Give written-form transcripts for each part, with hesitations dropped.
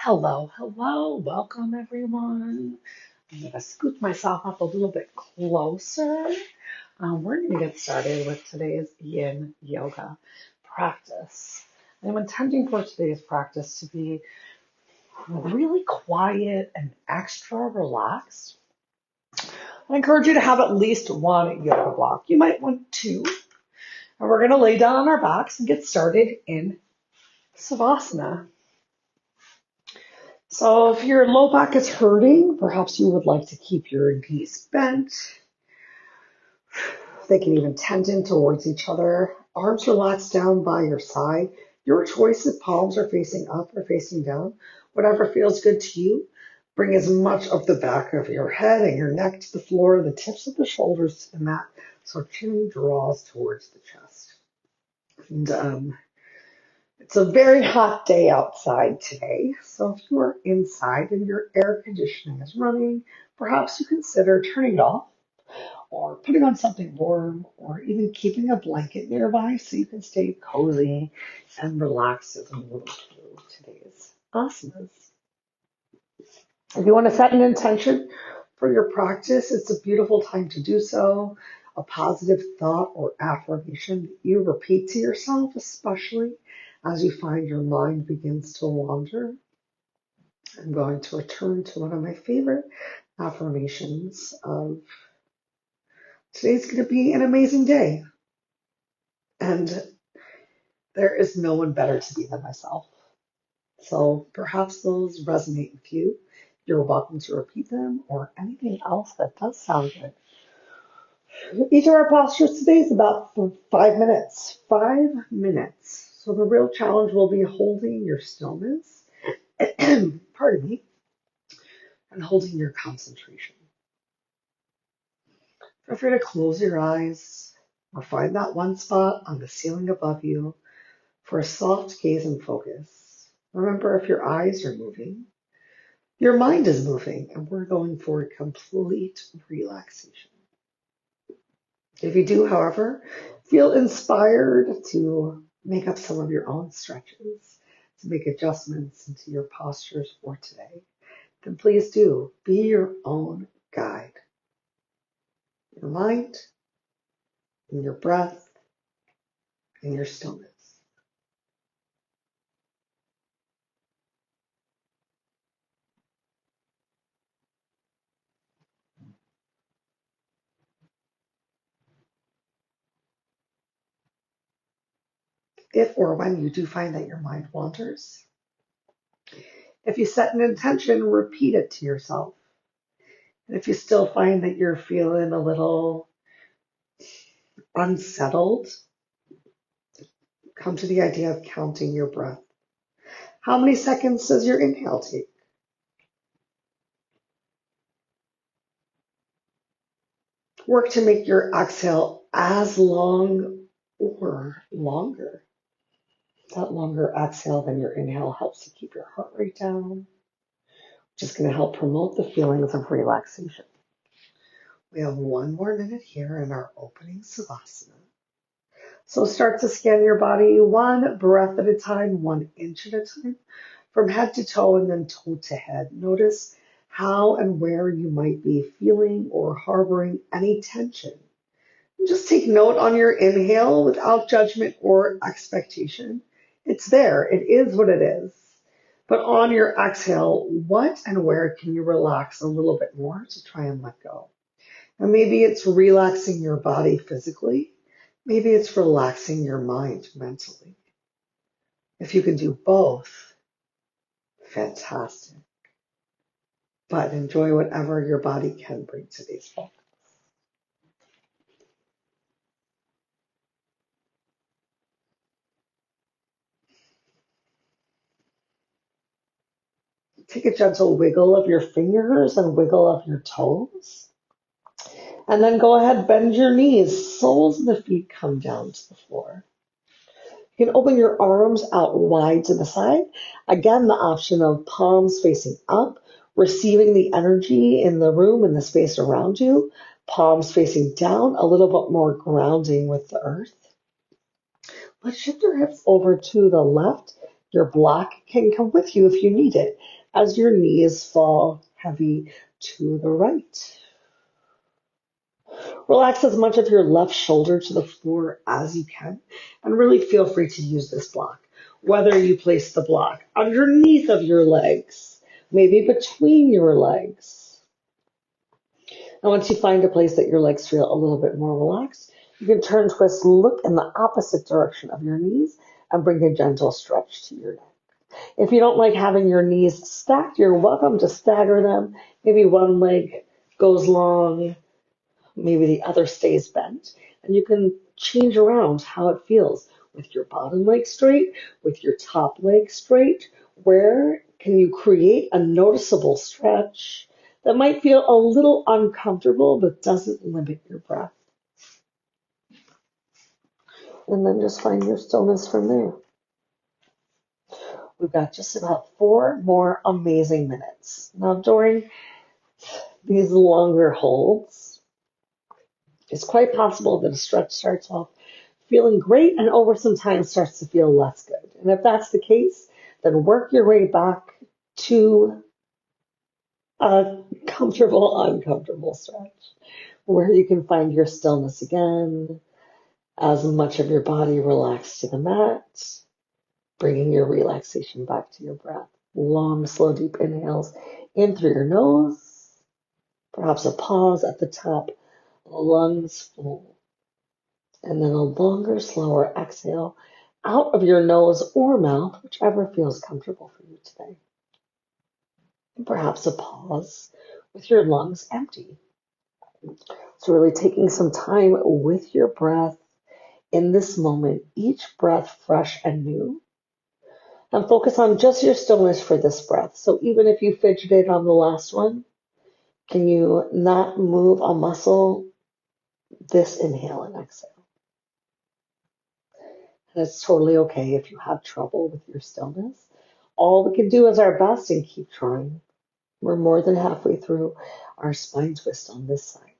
Hello, hello, welcome everyone. I'm going to scoot myself up a little bit closer. We're going to get started with today's Yin Yoga practice. I'm intending for today's practice to be really quiet and extra relaxed. I encourage you to have at least one yoga block. You might want two. And we're going to lay down on our backs and get started in savassanah. So if your low back is hurting, perhaps you would like to keep your knees bent. They can even tendon towards each other. Arms relaxed down by your side. Your choice if palms are facing up or facing down. Whatever feels good to you. Bring as much of the back of your head and your neck to the floor, the tips of the shoulders to the mat, so chin draws towards the chest. And it's a very hot day outside today, so if you are inside and your air conditioning is running, perhaps you consider turning it off or putting on something warm or even keeping a blanket nearby so you can stay cozy and relaxed as we move through today's asanas. If you want to set an intention for your practice, it's a beautiful time to do so. A positive thought or affirmation that you repeat to yourself, especially as you find your mind begins to wander. I'm going to return to one of my favorite affirmations of today's going to be an amazing day. And there is no one better to be than myself. So perhaps those resonate with you. You're welcome to repeat them or anything else that does sound good. Each of our postures today is about 5 minutes. 5 minutes. So the real challenge will be holding your stillness, pardon me, and holding your concentration. Feel free to close your eyes or find that one spot on the ceiling above you for a soft gaze and focus. Remember, if your eyes are moving, your mind is moving, and we're going for complete relaxation. If you do, however, feel inspired to make up some of your own stretches, to make adjustments into your postures for today, then please do be your own guide. Your mind, and your breath, and your stillness. If or when you do find that your mind wanders, if you set an intention, repeat it to yourself. And if you still find that you're feeling a little unsettled, come to the idea of counting your breath. How many seconds does your inhale take? Work to make your exhale as long or longer. That longer exhale than your inhale helps to keep your heart rate down, which is going to help promote the feelings of relaxation. We have 1 more minute here in our opening savasana. So start to scan your body 1 breath at a time, 1 inch at a time, from head to toe and then toe to head. Notice how and where you might be feeling or harboring any tension. Just take note on your inhale without judgment or expectation. It's there. It is what it is. But on your exhale, what and where can you relax a little bit more to try and let go? And maybe it's relaxing your body physically. Maybe it's relaxing your mind mentally. If you can do both, fantastic. But enjoy whatever your body can bring to these focus. Take a gentle wiggle of your fingers and wiggle of your toes. And then go ahead, bend your knees. Soles of the feet come down to the floor. You can open your arms out wide to the side. Again, the option of palms facing up, receiving the energy in the room and the space around you. Palms facing down, a little bit more grounding with the earth. Let's shift your hips over to the left. Your block can come with you if you need it, as your knees fall heavy to the right. Relax as much of your left shoulder to the floor as you can, and really feel free to use this block. Whether you place the block underneath of your legs, maybe between your legs. And once you find a place that your legs feel a little bit more relaxed, you can turn, twist, look in the opposite direction of your knees, and bring a gentle stretch to your neck. If you don't like having your knees stacked, you're welcome to stagger them. Maybe one leg goes long, maybe the other stays bent, and you can change around how it feels with your bottom leg straight, with your top leg straight. Where can you create a noticeable stretch that might feel a little uncomfortable but doesn't limit your breath? And then just find your stillness from there. We've got just about 4 more amazing minutes. Now, during these longer holds, it's quite possible that a stretch starts off feeling great and over some time starts to feel less good. And if that's the case, then work your way back to a comfortable, uncomfortable stretch where you can find your stillness again, as much of your body relaxed to the mat, bringing your relaxation back to your breath. Long, slow, deep inhales in through your nose, perhaps a pause at the top, lungs full. And then a longer, slower exhale out of your nose or mouth, whichever feels comfortable for you today. And perhaps a pause with your lungs empty. So really taking some time with your breath in this moment, each breath fresh and new. And focus on just your stillness for this breath. So even if you fidgeted on the last one, can you not move a muscle this inhale and exhale? And it's totally okay if you have trouble with your stillness. All we can do is our best and keep trying. We're more than halfway through our spine twist on this side.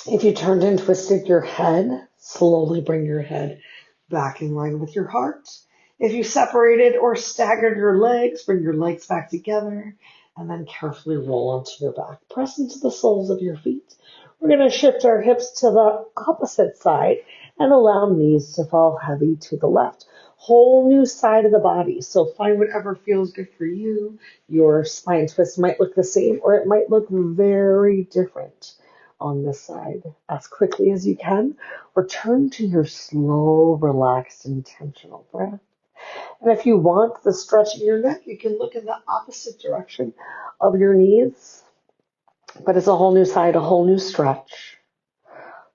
If you turned and twisted your head, slowly bring your head back in line with your heart. If you separated or staggered your legs, bring your legs back together And then carefully roll onto your back. Press into the soles of your feet. We're going to shift our hips to the opposite side and allow knees to fall heavy to the left. Whole new side of the body. So find whatever feels good for you. Your spine twist might look the same or it might look very different on this side. As quickly as you can, return to your slow, relaxed, intentional breath. And if you want the stretch in your neck, you can look in the opposite direction of your knees. But it's a whole new side, a whole new stretch.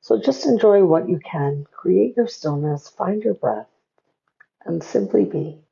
So just enjoy what you can. Create your stillness, find your breath, and simply be.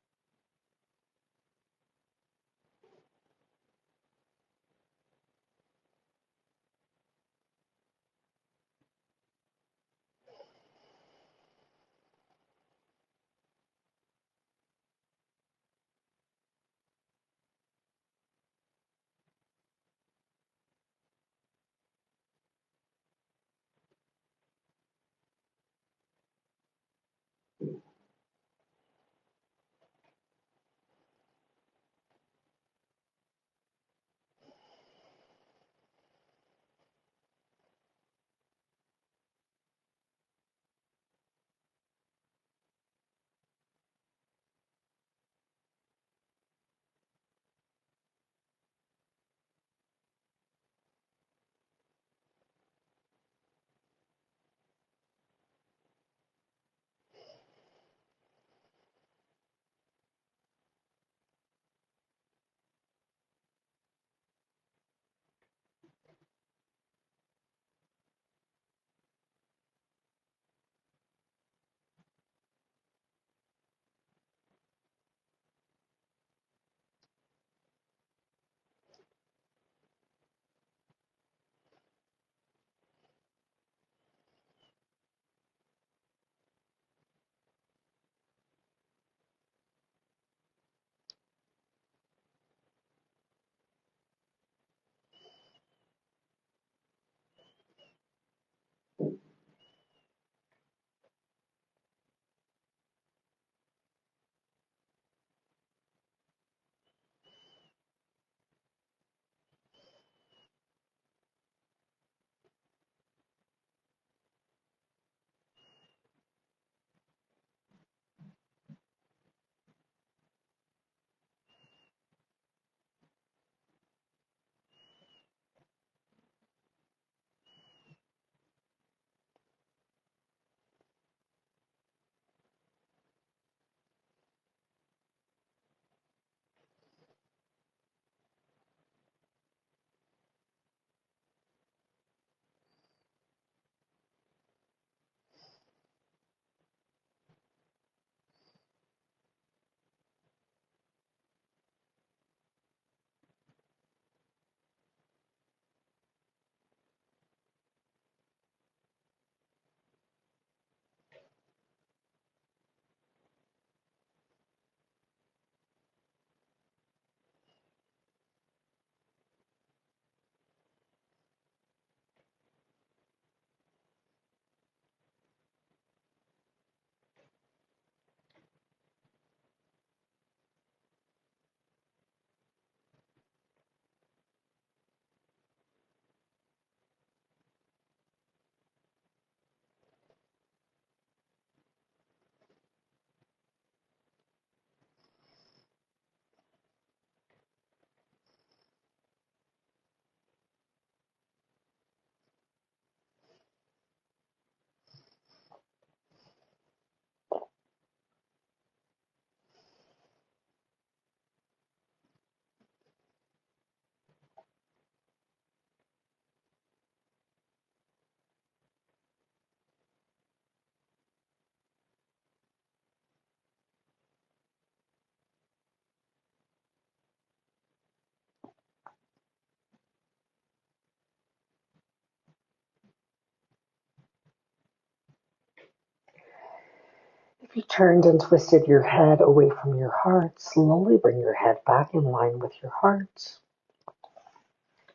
If you turned and twisted your head away from your heart, slowly bring your head back in line with your heart.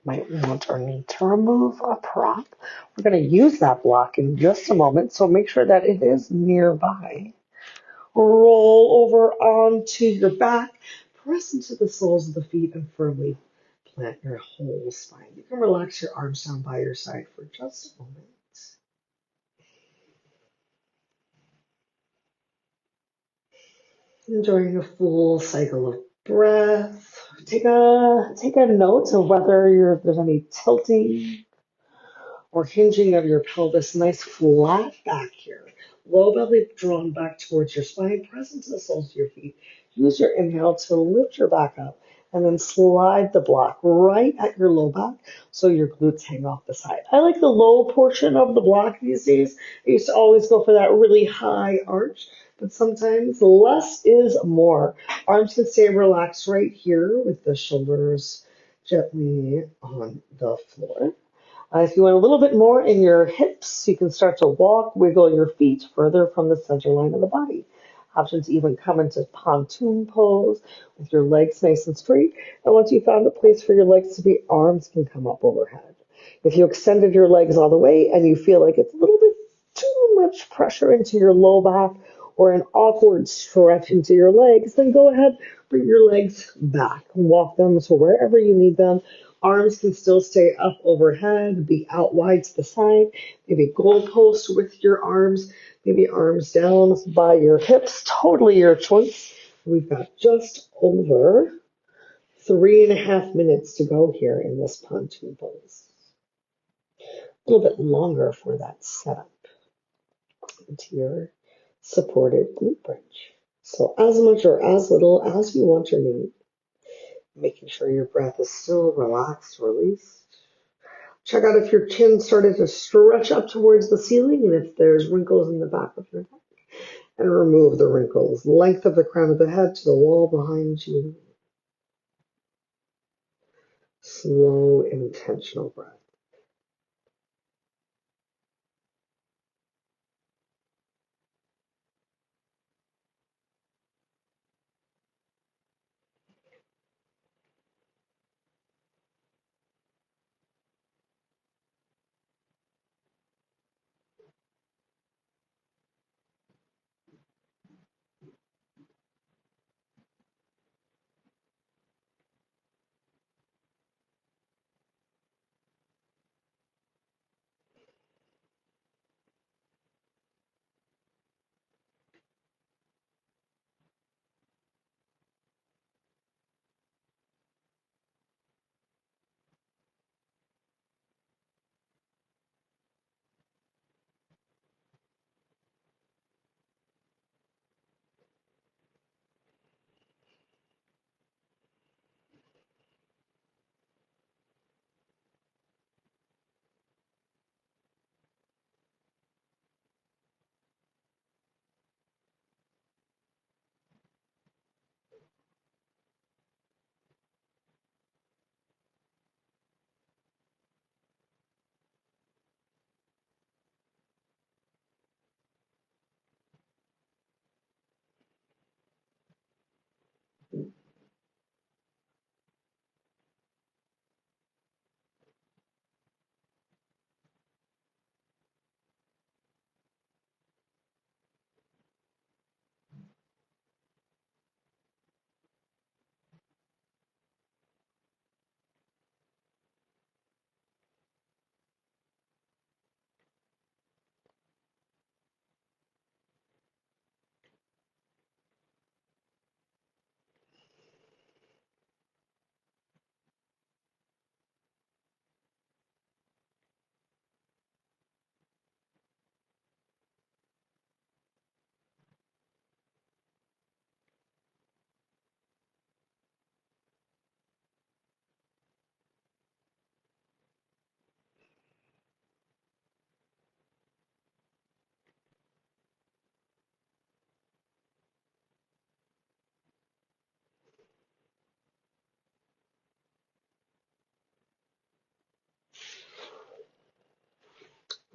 Might want or need to remove a prop. We're going to use that block in just a moment, so make sure that it is nearby. Roll over onto your back. Press into the soles of the feet and firmly Plant your whole spine. You can relax your arms down by your side for just a moment. Enjoying a full cycle of breath. Take a note of whether there's any tilting or hinging of your pelvis. Nice flat back here. Low belly drawn back towards your spine, press into the soles of your feet. Use your inhale to lift your back up and then slide the block right at your low back so your glutes hang off the side. I like the low portion of the block these days. I used to always go for that really high arch, but sometimes less is more. Arms can stay relaxed right here with the shoulders gently on the floor. If you want a little bit more in your hips, you can start to walk, wiggle your feet further from the center line of the body. Options even come into pontoon pose with your legs nice and straight. And once you found a place for your legs to be, arms can come up overhead. If you extended your legs all the way and you feel like it's a little bit too much pressure into your low back or an awkward stretch into your legs, then go ahead, bring your legs back. Walk them to wherever you need them. Arms can still stay up overhead, be out wide to the side, maybe goalpost with your arms, maybe arms down by your hips, totally your choice. We've got just over 3.5 minutes to go here in this pontoon pose. A little bit longer for that setup into your supported glute bridge. So as much or as little as you want or need, making sure your breath is still relaxed, released. Check out if your chin started to stretch up towards the ceiling and if there's wrinkles in the back of your neck. And remove the wrinkles. Length of the crown of the head to the wall behind you. Slow, intentional breath.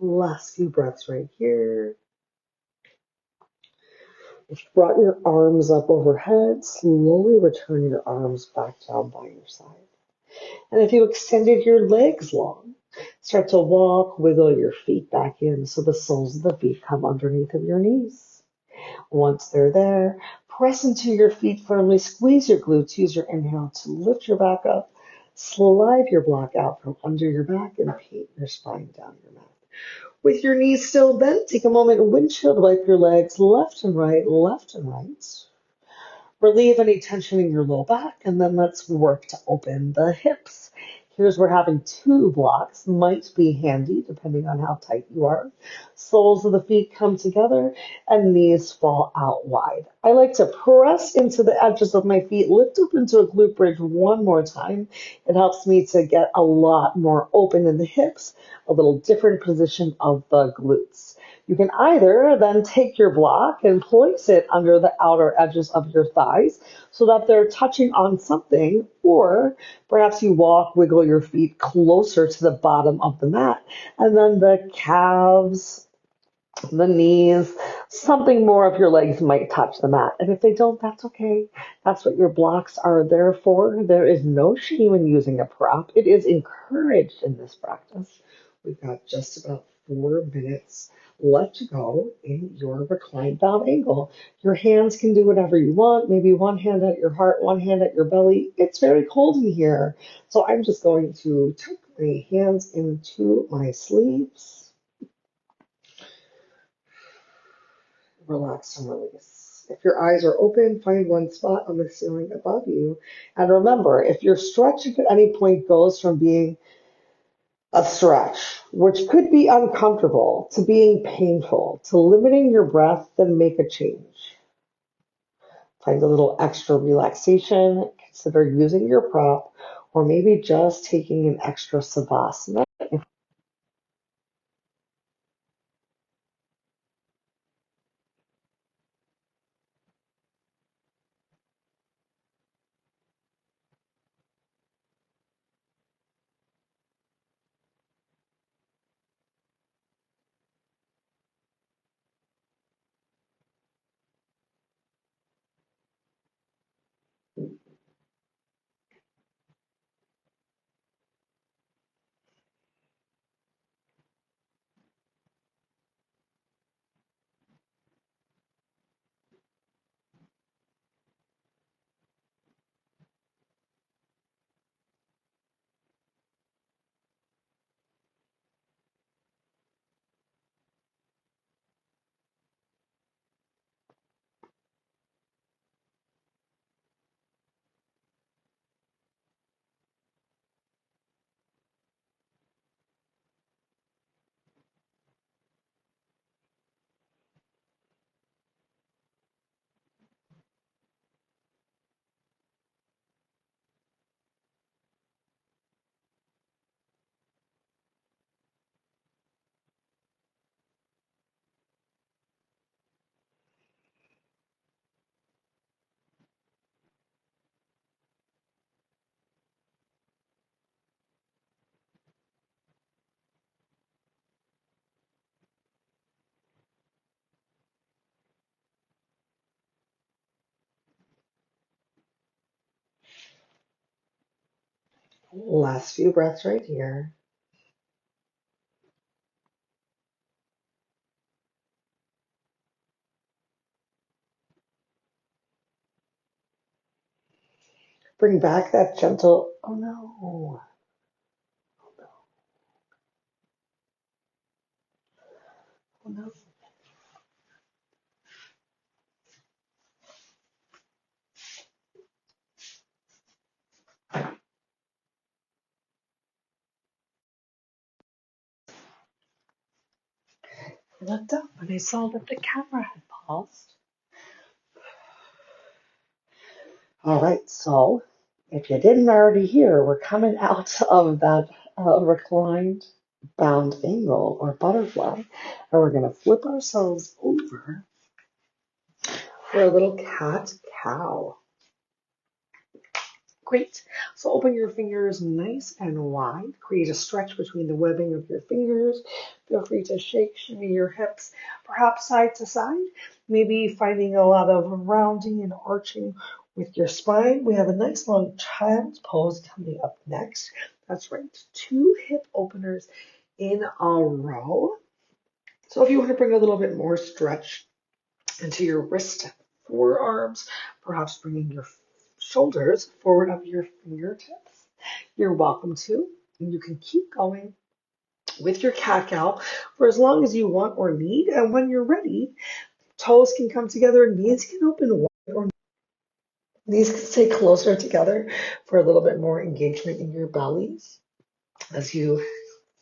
Last few breaths right here. If you brought your arms up overhead, slowly return your arms back down by your side. And if you extended your legs long, start to walk, wiggle your feet back in so the soles of the feet come underneath of your knees. Once they're there, press into your feet firmly, squeeze your glutes, use your inhale to lift your back up, Slide your block out from under your back and paint your spine down your mat. With your knees still bent, take a moment and windshield wipe your legs left and right, left and right. Relieve any tension in your low back, and then let's work to open the hips. Here's where having two blocks might be handy, depending on how tight you are. Soles of the feet come together, and knees fall out wide. I like to press into the edges of my feet, lift up into a glute bridge one more time. It helps me to get a lot more open in the hips, a little different position of the glutes. You can either then take your block and place it under the outer edges of your thighs so that they're touching on something, or perhaps you walk, wiggle your feet closer to the bottom of the mat, and then the calves, the knees, something more of your legs might touch the mat. And if they don't, that's okay. That's what your blocks are there for. There is no shame in using a prop. It is encouraged in this practice. We've got just about 4 minutes left to go in your reclined bound angle. Your hands can do whatever you want. Maybe one hand at your heart, one hand at your belly. It's very cold in here. So I'm just going to tuck my hands into my sleeves. Relax and release. If your eyes are open, find one spot on the ceiling above you. And remember, if your stretching at any point goes from being a stretch, which could be uncomfortable, to being painful, to limiting your breath, then make a change. Find a little extra relaxation. Consider using your prop, or maybe just taking an extra savasana. Last few breaths right here. Bring back that gentle, oh no, oh no. I looked up and I saw that the camera had paused. All right, so if you didn't already hear, we're coming out of that reclined bound angle or butterfly, and we're going to flip ourselves over for a little cat cow. Great. So open your fingers nice and wide. Create a stretch between the webbing of your fingers. Feel free to shake, shimmy your hips, perhaps side to side. Maybe finding a lot of rounding and arching with your spine. We have a nice long child's pose coming up next. That's right. 2 hip openers in a row. So if you want to bring a little bit more stretch into your wrist, forearms, perhaps bringing your shoulders forward of your fingertips. You're welcome to. And you can keep going with your cat-cow for as long as you want or need. And when you're ready, toes can come together, knees can open wide, or knees can stay closer together for a little bit more engagement in your bellies as you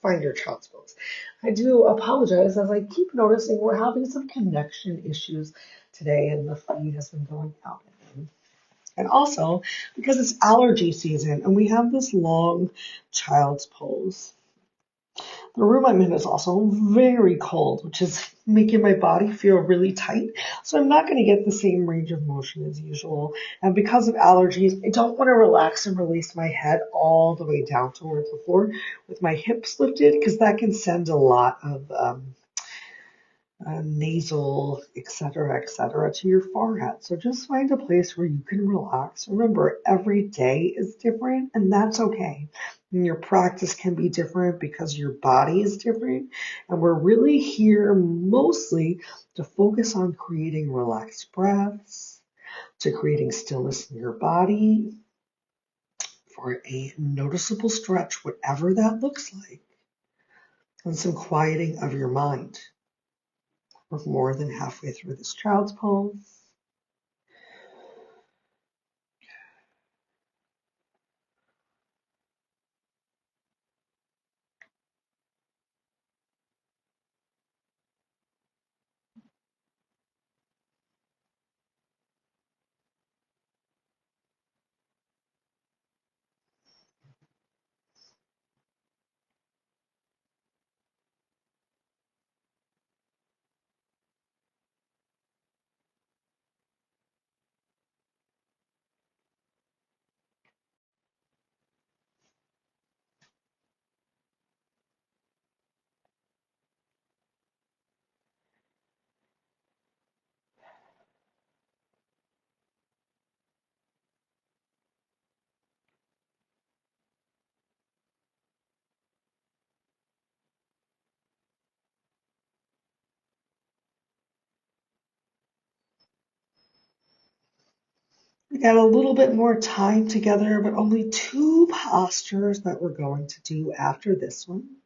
find your child's pose. I do apologize as I keep noticing we're having some connection issues today and the feed has been going out. And also because it's allergy season and we have this long child's pose. The room I'm in is also very cold, which is making my body feel really tight. So I'm not going to get the same range of motion as usual. And because of allergies, I don't want to relax and release my head all the way down towards the floor with my hips lifted because that can send a lot of nasal, et cetera, to your forehead. So just find a place where you can relax. Remember, every day is different, and that's okay. And your practice can be different because your body is different. And we're really here mostly to focus on creating relaxed breaths, to creating stillness in your body, for a noticeable stretch, whatever that looks like, and some quieting of your mind. We're more than halfway through this child's pose. We got a little bit more time together, but only two postures that we're going to do after this one.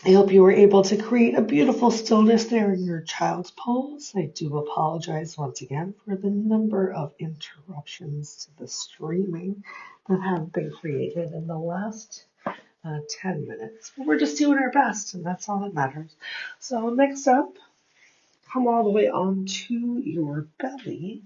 I hope you were able to create a beautiful stillness there in your child's pose. I do apologize once again for the number of interruptions to the streaming that have been created in the last 10 minutes. But we're just doing our best, and that's all that matters. So next up, come all the way onto your belly.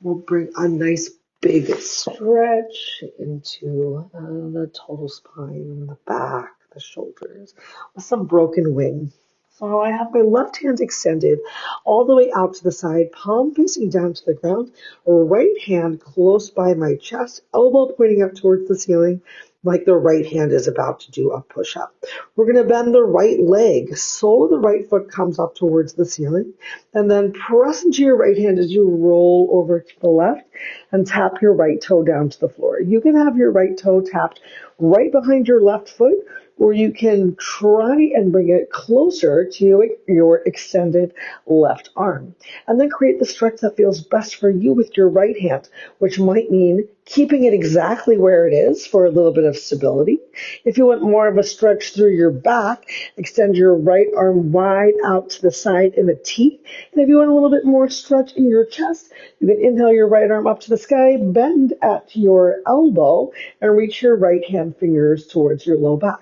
We'll bring a nice big stretch into the total spine, the back, the shoulders, with some broken wing. So I have my left hand extended all the way out to the side, palm facing down to the ground, right hand close by my chest, elbow pointing up towards the ceiling, like the right hand is about to do a push-up. We're going to bend the right leg. Sole of the right foot comes up towards the ceiling. And then press into your right hand as you roll over to the left and tap your right toe down to the floor. You can have your right toe tapped right behind your left foot, or you can try and bring it closer to your extended left arm. And then create the stretch that feels best for you with your right hand, which might mean keeping it exactly where it is for a little bit of stability. If you want more of a stretch through your back, extend your right arm wide out to the side in a T. And if you want a little bit more stretch in your chest, you can inhale your right arm up to the sky, bend at your elbow, and reach your right hand fingers towards your low back.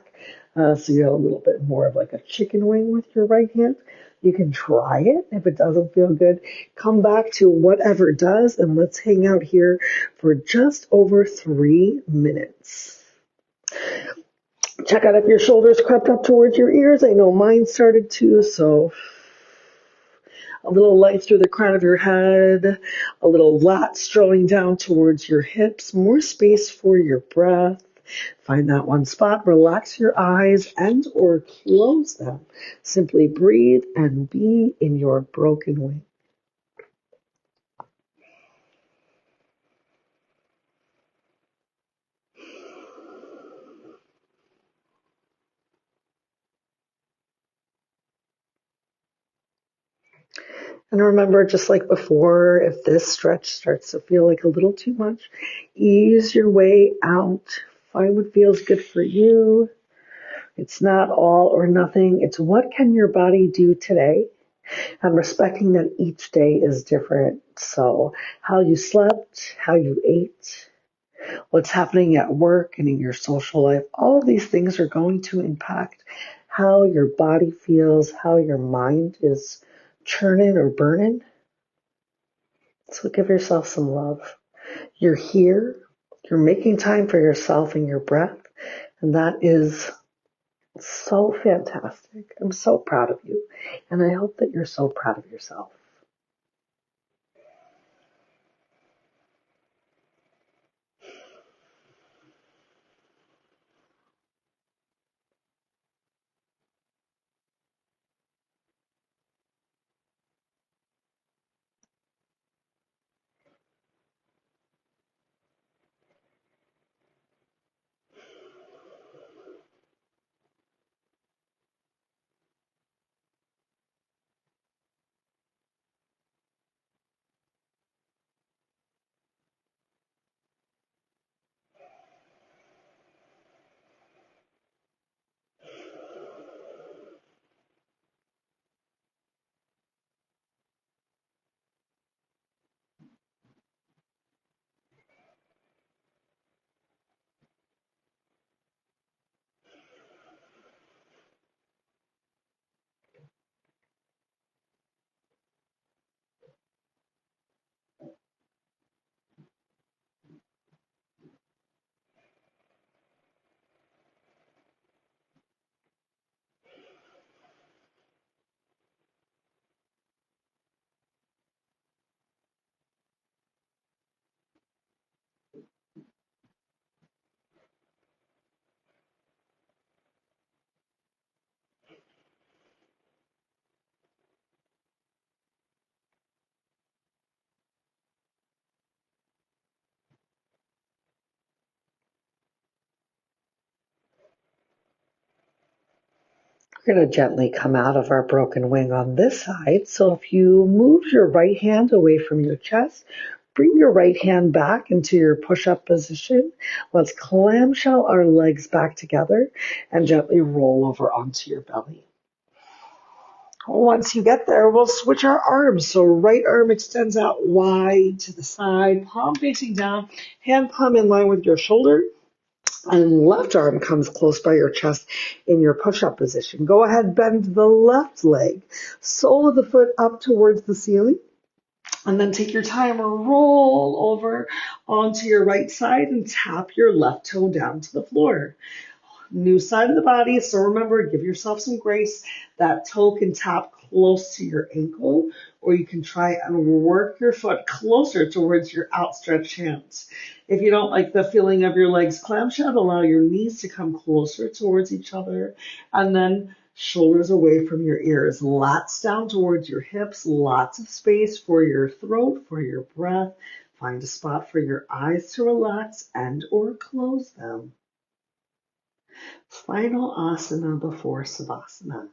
So you have a little bit more of like a chicken wing with your right hand. You can try it. If it doesn't feel good, come back to whatever does, and let's hang out here for just over 3 minutes. Check out if your shoulders crept up towards your ears. I know mine started to, so a little light through the crown of your head, a little lats drawing down towards your hips, more space for your breath. Find that one spot, relax your eyes and or close them. Simply breathe and be in your broken wing. And remember, just like before, if this stretch starts to feel like a little too much, ease your way out. Find what feels good for you. It's not all or nothing. It's what can your body do today? And respecting that each day is different. So how you slept, how you ate, what's happening at work and in your social life, all of these things are going to impact how your body feels, how your mind is churning or burning. So give yourself some love. You're here. You're making time for yourself and your breath. And that is so fantastic. I'm so proud of you. And I hope that you're so proud of yourself. We're going to gently come out of our broken wing on this side. So if you move your right hand away from your chest, bring your right hand back into your push-up position. Let's clamshell our legs back together and gently roll over onto your belly. Once you get there, we'll switch our arms. So right arm extends out wide to the side, palm facing down, hand palm in line with your shoulder. And left arm comes close by your chest in your push-up position. Go ahead, bend the left leg, sole of the foot up towards the ceiling. And then take your time, roll over onto your right side and tap your left toe down to the floor. New side of the body, so remember, give yourself some grace. That toe can tap close to your ankle, or you can try and work your foot closer towards your outstretched hands. If you don't like the feeling of your legs clamshell, allow your knees to come closer towards each other, and then shoulders away from your ears, lats down towards your hips, lots of space for your throat, for your breath. Find a spot for your eyes to relax and or close them. Final asana before savasana.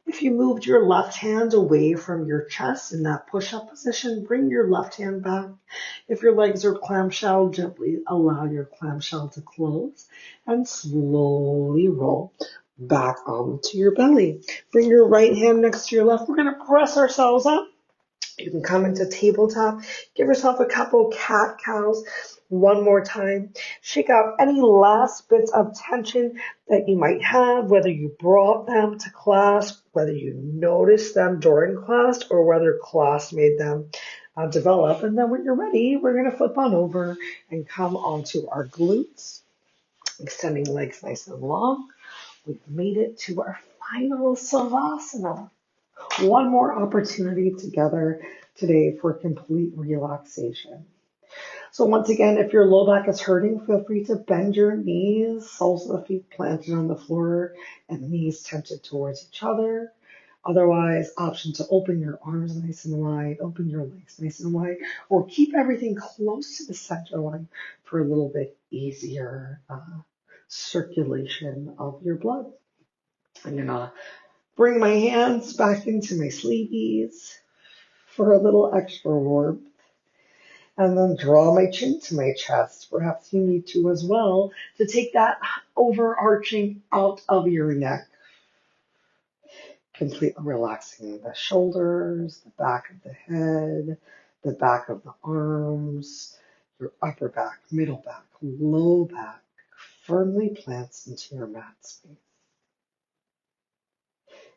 If you moved your left hand away from your chest in that push-up position, bring your left hand back. If your legs are clamshell, gently allow your clamshell to close and slowly roll back onto your belly. Bring your right hand next to your left. We're going to press ourselves up. You can come into tabletop. Give yourself a couple cat cows one more time. Shake out any last bits of tension that you might have, whether you brought them to class, whether you noticed them during class, or whether class made them develop. And then when you're ready, we're going to flip on over and come onto our glutes, extending legs nice and long. We've made it to our final savasana. One more opportunity together today for complete relaxation. So once again, if your low back is hurting, feel free to bend your knees, soles of the feet planted on the floor and knees tented towards each other. Otherwise, option to open your arms nice and wide, open your legs nice and wide, or keep everything close to the center line for a little bit easier circulation of your blood. I'm gonna bring my hands back into my sleeveys. for a little extra warmth. And then draw my chin to my chest. Perhaps you need to as well to take that overarching out of your neck, completely relaxing the shoulders, the back of the head, the back of the arms, your upper back, middle back, low back, firmly plants into your mat space.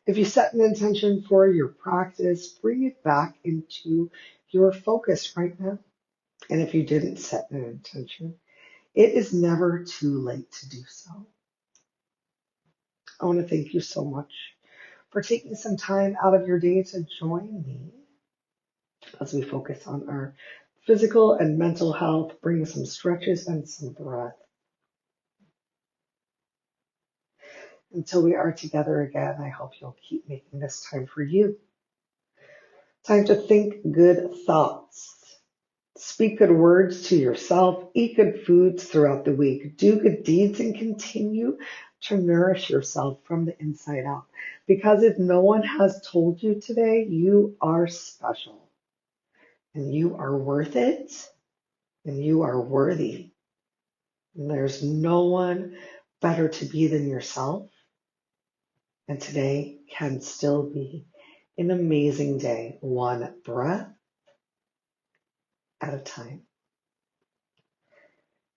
If you set an intention for your practice, bring it back into your focus right now. And if you didn't set an intention, it is never too late to do so. I want to thank you so much for taking some time out of your day to join me as we focus on our physical and mental health, bring some stretches and some breath. Until we are together again, I hope you'll keep making this time for you. Time to think good thoughts. Speak good words to yourself, eat good foods throughout the week, do good deeds, and continue to nourish yourself from the inside out. Because if no one has told you today, you are special and you are worth it and you are worthy. And there's no one better to be than yourself. And today can still be an amazing day, one breath at a time.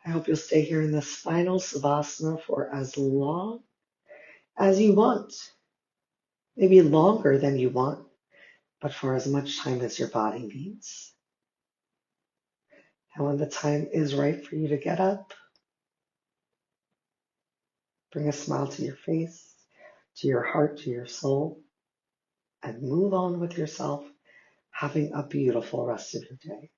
I hope you'll stay here in this final savasana for as long as you want, maybe longer than you want, but for as much time as your body needs. And when the time is right for you to get up, bring a smile to your face, to your heart, to your soul, and move on with yourself, having a beautiful rest of your day.